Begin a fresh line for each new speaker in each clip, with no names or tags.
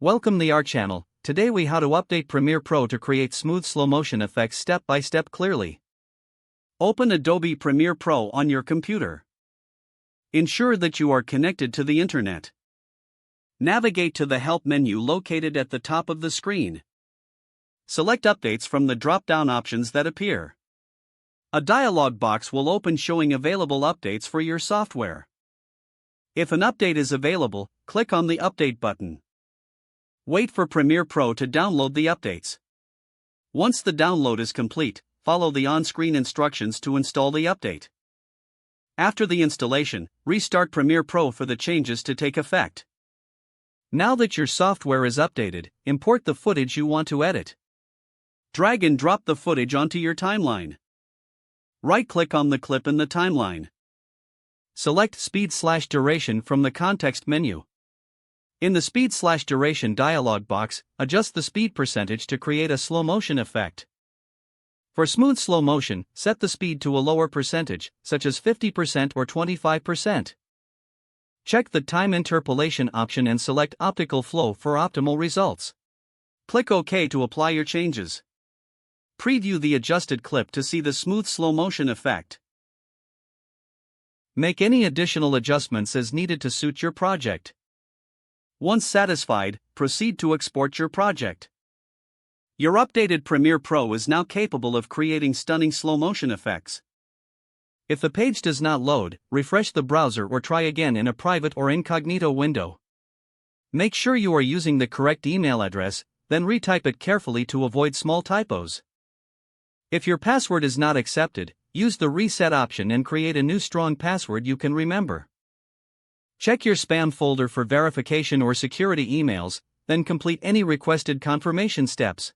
Welcome to our channel. Today we how to update Premiere Pro to create smooth slow motion effects step by step clearly. Open Adobe Premiere Pro on your computer. Ensure that you are connected to the internet. Navigate to the Help menu located at the top of the screen. Select Updates from the drop-down options that appear. A dialog box will open showing available updates for your software. If an update is available, click on the Update button. Wait for Premiere Pro to download the updates. Once the download is complete, follow the on-screen instructions to install the update. After the installation, restart Premiere Pro for the changes to take effect. Now that your software is updated, import the footage you want to edit. Drag and drop the footage onto your timeline. Right-click on the clip in the timeline. Select Speed/Duration from the context menu. In the Speed/Duration dialog box, adjust the speed percentage to create a slow motion effect. For smooth slow motion, set the speed to a lower percentage, such as 50% or 25%. Check the time interpolation option and select optical flow for optimal results. Click OK to apply your changes. Preview the adjusted clip to see the smooth slow motion effect. Make any additional adjustments as needed to suit your project. Once satisfied, proceed to export your project. Your updated Premiere Pro is now capable of creating stunning slow motion effects. If the page does not load, refresh the browser or try again in a private or incognito window. Make sure you are using the correct email address, then retype it carefully to avoid small typos. If your password is not accepted, use the reset option and create a new strong password you can remember. Check your spam folder for verification or security emails, then complete any requested confirmation steps.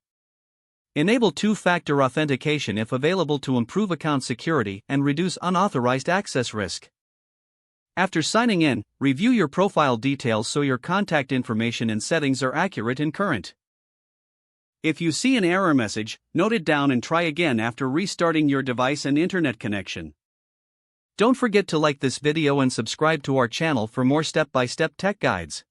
Enable two-factor authentication if available to improve account security and reduce unauthorized access risk. After signing in, review your profile details so your contact information and settings are accurate and current. If you see an error message, note it down and try again after restarting your device and internet connection. Don't forget to like this video and subscribe to our channel for more step-by-step tech guides.